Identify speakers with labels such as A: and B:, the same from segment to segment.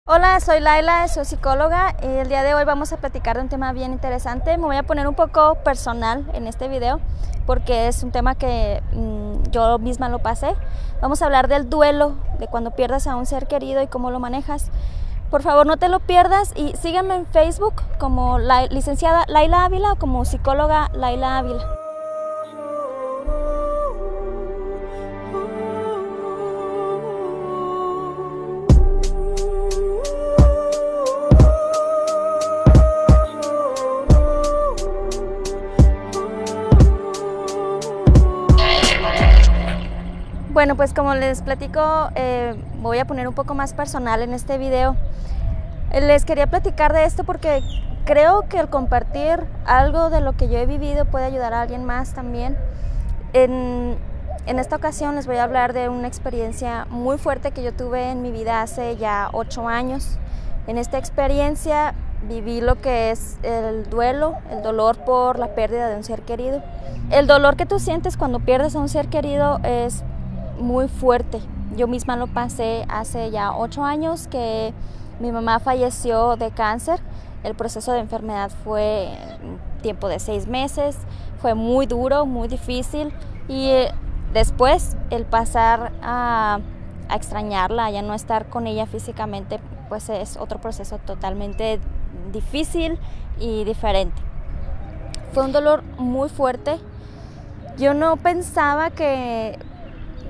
A: Hola, soy Laila, soy psicóloga y el día de hoy vamos a platicar de un tema bien interesante. Me voy a poner un poco personal en este video porque es un tema que yo misma lo pasé. Vamos a hablar del duelo, de cuando pierdas a un ser querido y cómo lo manejas. Por favor, no te lo pierdas y síganme en Facebook como licenciada Laila Ávila o como psicóloga Laila Ávila. Bueno, pues como les platico, voy a poner un poco más personal en este video. Les quería platicar de esto porque creo que el compartir algo de lo que yo he vivido puede ayudar a alguien más también. En esta ocasión les voy a hablar de una experiencia muy fuerte que yo tuve en mi vida hace ya 8 años. En esta experiencia viví lo que es el duelo, el dolor por la pérdida de un ser querido. El dolor que tú sientes cuando pierdes a un ser querido es muy fuerte. Yo misma lo pasé hace ya 8 años que mi mamá falleció de cáncer. El proceso de enfermedad fue un tiempo de 6 meses, fue muy duro, muy difícil y después el pasar a extrañarla, a ya no estar con ella físicamente, pues es otro proceso totalmente difícil y diferente. Fue un dolor muy fuerte. Yo no pensaba que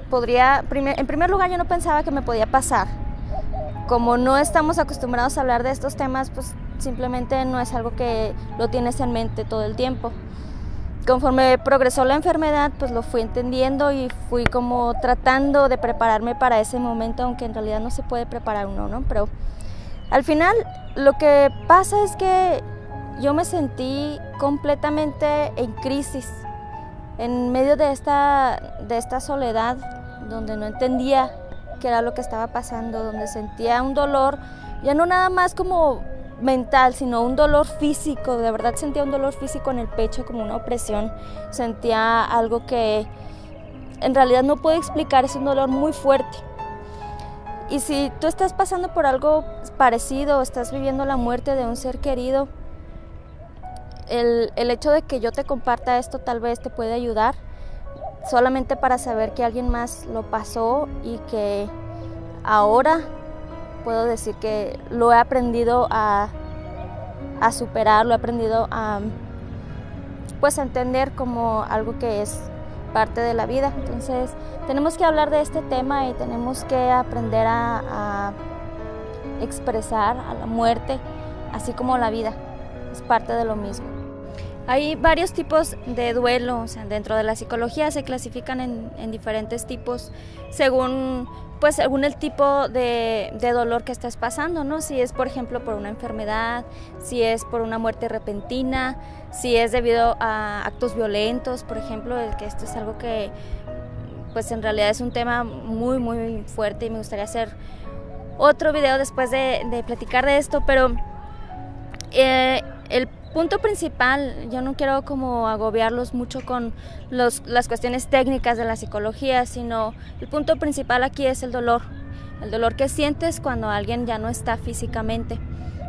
A: en primer lugar, yo no pensaba que me podía pasar. Como no estamos acostumbrados a hablar de estos temas, pues simplemente no es algo que lo tienes en mente todo el tiempo. Conforme progresó la enfermedad, pues lo fui entendiendo y fui como tratando de prepararme para ese momento, aunque en realidad no se puede preparar uno, ¿no? Pero al final lo que pasa es que yo me sentí completamente en crisis, en medio de esta soledad, donde no entendía qué era lo que estaba pasando, donde sentía un dolor, ya no nada más como mental, sino un dolor físico. De verdad sentía un dolor físico en el pecho, como una opresión. Sentía algo que en realidad no puedo explicar, es un dolor muy fuerte. Y si tú estás pasando por algo parecido, estás viviendo la muerte de un ser querido, el hecho de que yo te comparta esto tal vez te puede ayudar, solamente para saber que alguien más lo pasó y que ahora puedo decir que lo he aprendido a superar, lo he aprendido a entender como algo que es parte de la vida. Entonces tenemos que hablar de este tema y tenemos que aprender a expresar a la muerte, así como la vida, es parte de lo mismo. Hay varios tipos de duelo, o sea, dentro de la psicología se clasifican en diferentes tipos según el tipo de dolor que estés pasando, ¿no? Si es, por ejemplo, por una enfermedad, si es por una muerte repentina, si es debido a actos violentos, por ejemplo, que esto es algo que pues en realidad es un tema muy, muy fuerte y me gustaría hacer otro video después de platicar de esto, pero el punto principal, yo no quiero como agobiarlos mucho con las cuestiones técnicas de la psicología, sino el punto principal aquí es el dolor que sientes cuando alguien ya no está físicamente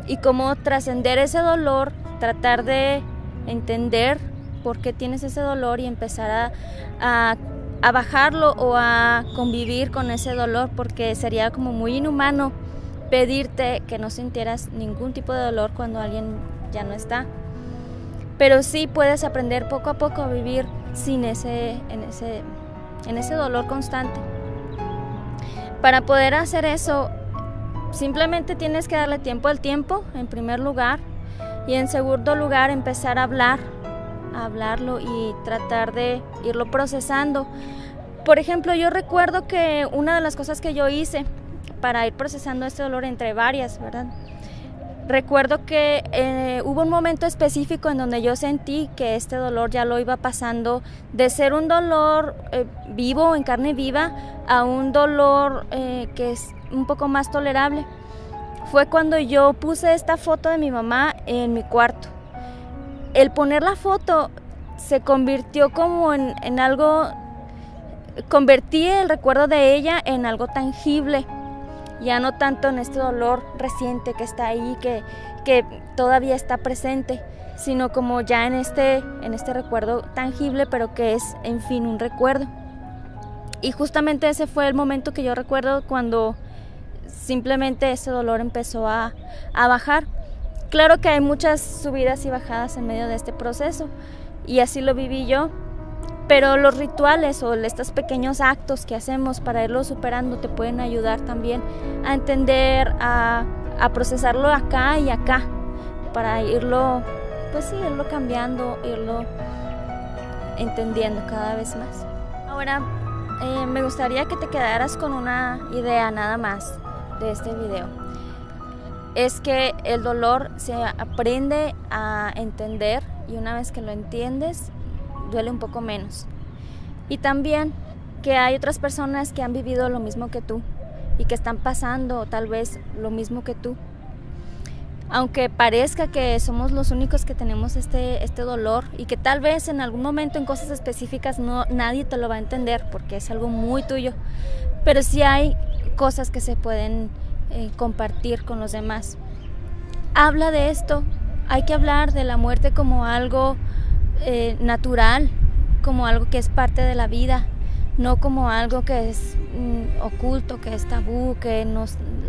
A: y cómo trascender ese dolor, tratar de entender por qué tienes ese dolor y empezar a bajarlo o a convivir con ese dolor, porque sería como muy inhumano pedirte que no sintieras ningún tipo de dolor cuando alguien ya no está. Pero sí puedes aprender poco a poco a vivir sin en ese dolor constante. Para poder hacer eso, simplemente tienes que darle tiempo al tiempo, en primer lugar, y en segundo lugar empezar a hablarlo y tratar de irlo procesando. Por ejemplo, yo recuerdo que una de las cosas que yo hice para ir procesando este dolor, entre varias, ¿verdad? Recuerdo que hubo un momento específico en donde yo sentí que este dolor ya lo iba pasando de ser un dolor vivo, en carne viva, a un dolor que es un poco más tolerable. Fue cuando yo puse esta foto de mi mamá en mi cuarto. El poner la foto se convirtió como en algo, convertí el recuerdo de ella en algo tangible. ya no tanto en este dolor reciente que está ahí, que todavía está presente, sino como ya en este recuerdo tangible, pero que es, en fin, un recuerdo. Y justamente ese fue el momento que yo recuerdo cuando simplemente ese dolor empezó a bajar. Claro que hay muchas subidas y bajadas en medio de este proceso, y así lo viví yo, pero los rituales o estos pequeños actos que hacemos para irlo superando te pueden ayudar también a entender, a procesarlo acá y acá, para irlo, pues sí, irlo cambiando, irlo entendiendo cada vez más. Ahora, me gustaría que te quedaras con una idea nada más de este video. Es que el dolor se aprende a entender, y una vez que lo entiendes, duele un poco menos. Y también que hay otras personas que han vivido lo mismo que tú y que están pasando tal vez lo mismo que tú. Aunque parezca que somos los únicos que tenemos este dolor, y que tal vez en algún momento en cosas específicas nadie te lo va a entender porque es algo muy tuyo, pero sí hay cosas que se pueden compartir con los demás. Habla de esto, hay que hablar de la muerte como algo natural, como algo que es parte de la vida, no como algo que es oculto, que es tabú, que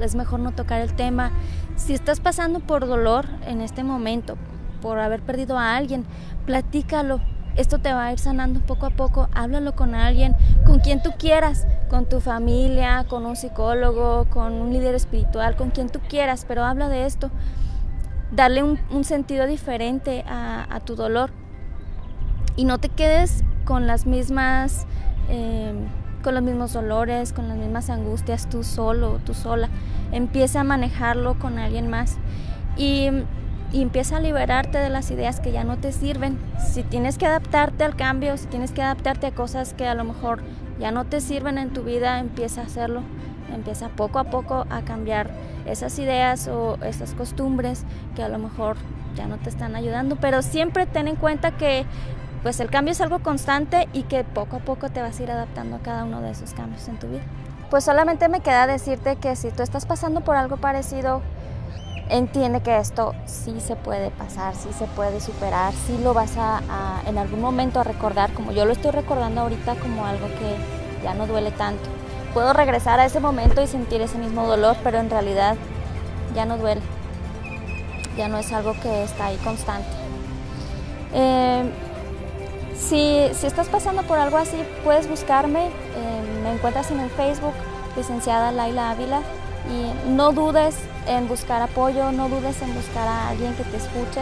A: es mejor no tocar el tema. Si estás pasando por dolor en este momento, por haber perdido a alguien, platícalo. Esto te va a ir sanando poco a poco. Háblalo con alguien, con quien tú quieras, con tu familia, con un psicólogo, con un líder espiritual, con quien tú quieras, pero habla de esto. Darle un sentido diferente a tu dolor, y no te quedes con las mismas con los mismos dolores, con las mismas angustias tú solo, tú sola. Empieza a manejarlo con alguien más y empieza a liberarte de las ideas que ya no te sirven. Si tienes que adaptarte al cambio, si tienes que adaptarte a cosas que a lo mejor ya no te sirven en tu vida, empieza a hacerlo. Empieza poco a poco a cambiar esas ideas o esas costumbres que a lo mejor ya no te están ayudando, pero siempre ten en cuenta que pues el cambio es algo constante y que poco a poco te vas a ir adaptando a cada uno de esos cambios en tu vida. Pues solamente me queda decirte que si tú estás pasando por algo parecido, entiende que esto sí se puede pasar, sí se puede superar, sí lo vas en algún momento a recordar, como yo lo estoy recordando ahorita, como algo que ya no duele tanto. Puedo regresar a ese momento y sentir ese mismo dolor, pero en realidad ya no duele, ya no es algo que está ahí constante. Si estás pasando por algo así, puedes buscarme, me encuentras en el Facebook, licenciada Laila Ávila, y no dudes en buscar apoyo, no dudes en buscar a alguien que te escuche.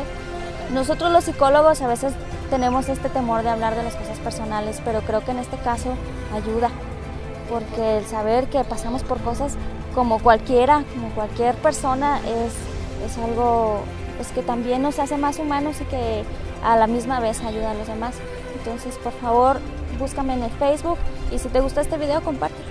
A: Nosotros los psicólogos a veces tenemos este temor de hablar de las cosas personales, pero creo que en este caso ayuda, porque el saber que pasamos por cosas como cualquier persona es algo pues, que también nos hace más humanos y que a la misma vez ayuda a los demás. Entonces, por favor, búscame en el Facebook, y si te gusta este video, compártelo.